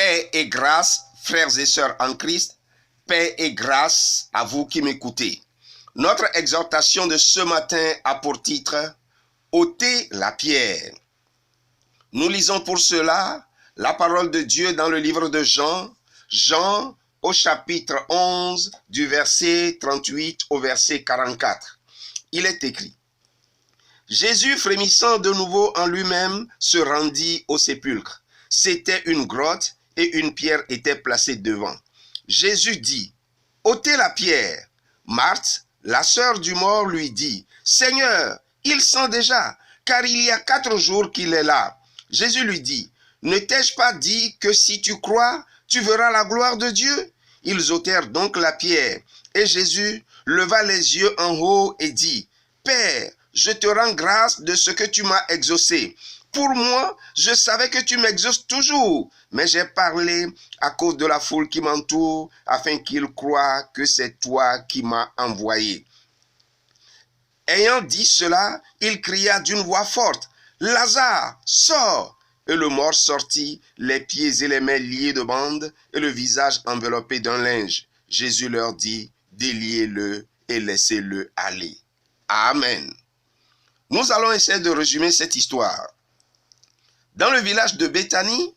Paix et grâce, frères et sœurs en Christ, paix et grâce à vous qui m'écoutez. Notre exhortation de ce matin a pour titre « ôter la pierre ». Nous lisons pour cela la parole de Dieu dans le livre de Jean, Jean au chapitre 11 du verset 38 au verset 44. Il est écrit: Jésus, frémissant de nouveau en lui-même, se rendit au sépulcre. C'était une grotte et une pierre était placée devant. Jésus dit: ôtez la pierre. Marthe, la sœur du mort, lui dit: Seigneur, il sent déjà, car il y a 4 jours qu'il est là. Jésus lui dit: ne t'ai-je pas dit que si tu crois, tu verras la gloire de Dieu? Ils ôtèrent donc la pierre, et Jésus leva les yeux en haut et dit: Père, je te rends grâce de ce que tu m'as exaucé. Pour moi, je savais que tu m'exauces toujours, mais j'ai parlé à cause de la foule qui m'entoure, afin qu'ils croient que c'est toi qui m'as envoyé. Ayant dit cela, il cria d'une voix forte: Lazare, sors! Et le mort sortit, les pieds et les mains liés de bandes, et le visage enveloppé d'un linge. Jésus leur dit: déliez-le et laissez-le aller. Amen. Nous allons essayer de résumer cette histoire. Dans le village de Béthanie,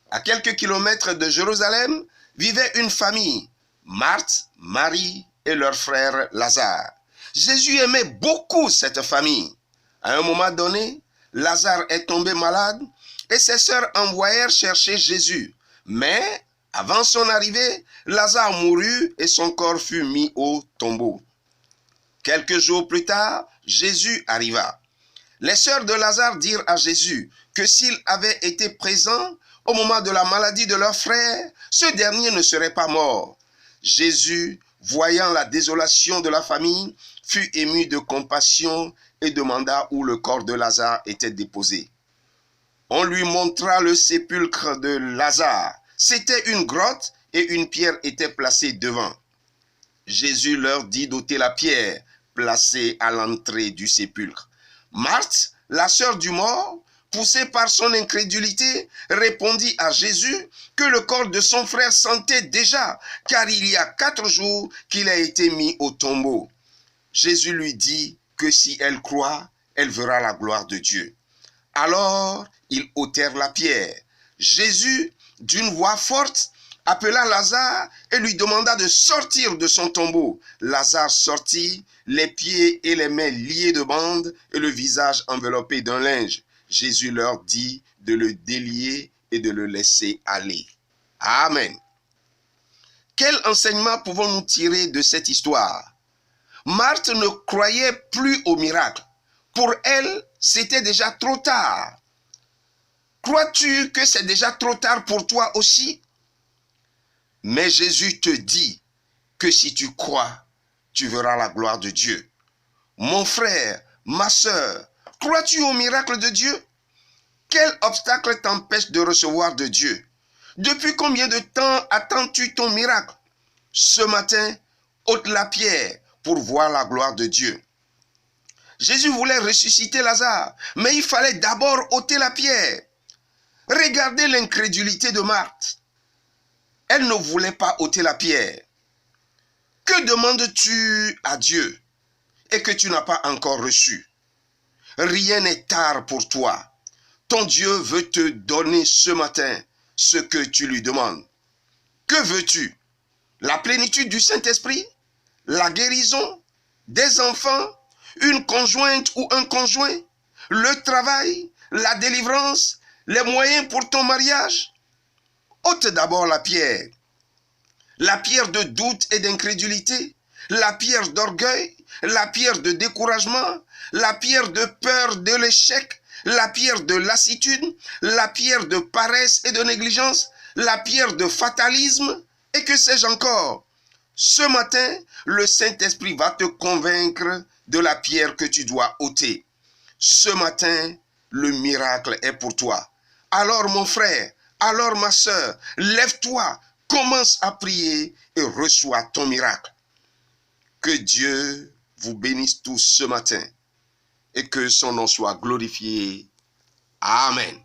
à quelques kilomètres de Jérusalem, vivait une famille, Marthe, Marie et leur frère Lazare. Jésus aimait beaucoup cette famille. À un moment donné, Lazare est tombé malade et ses sœurs envoyèrent chercher Jésus. Mais, avant son arrivée, Lazare mourut et son corps fut mis au tombeau. Quelques jours plus tard, Jésus arriva. Les sœurs de Lazare dirent à Jésus que s'il avait été présent au moment de la maladie de leur frère, ce dernier ne serait pas mort. Jésus, voyant la désolation de la famille, fut ému de compassion et demanda où le corps de Lazare était déposé. On lui montra le sépulcre de Lazare. C'était une grotte et une pierre était placée devant. Jésus leur dit d'ôter la pierre placée à l'entrée du sépulcre. Marthe, la sœur du mort, poussée par son incrédulité, répondit à Jésus que le corps de son frère sentait déjà, car il y a 4 jours qu'il a été mis au tombeau. Jésus lui dit que si elle croit, elle verra la gloire de Dieu. Alors, ils ôtèrent la pierre. Jésus, d'une voix forte, appela Lazare et lui demanda de sortir de son tombeau. Lazare sortit, les pieds et les mains liés de bandes et le visage enveloppé d'un linge. Jésus leur dit de le délier et de le laisser aller. Amen. Quel enseignement pouvons-nous tirer de cette histoire? Marthe ne croyait plus au miracle. Pour elle, c'était déjà trop tard. Crois-tu que c'est déjà trop tard pour toi aussi? Mais Jésus te dit que si tu crois, tu verras la gloire de Dieu. Mon frère, ma sœur, crois-tu au miracle de Dieu? Quel obstacle t'empêche de recevoir de Dieu? Depuis combien de temps attends-tu ton miracle? Ce matin, ôte la pierre pour voir la gloire de Dieu. Jésus voulait ressusciter Lazare, mais il fallait d'abord ôter la pierre. Regardez l'incrédulité de Marthe. Elle ne voulait pas ôter la pierre. Que demandes-tu à Dieu et que tu n'as pas encore reçu? Rien n'est tard pour toi. Ton Dieu veut te donner ce matin ce que tu lui demandes. Que veux-tu? La plénitude du Saint-Esprit? La guérison? Des enfants? Une conjointe ou un conjoint? Le travail? La délivrance? Les moyens pour ton mariage? Ôte d'abord la pierre de doute et d'incrédulité, la pierre d'orgueil, la pierre de découragement, la pierre de peur de l'échec, la pierre de lassitude, la pierre de paresse et de négligence, la pierre de fatalisme, et que sais-je encore. Ce matin, le Saint-Esprit va te convaincre de la pierre que tu dois ôter. Ce matin, le miracle est pour toi. Alors mon frère, alors ma sœur, lève-toi, commence à prier et reçois ton miracle. Que Dieu vous bénisse tous ce matin et que son nom soit glorifié. Amen.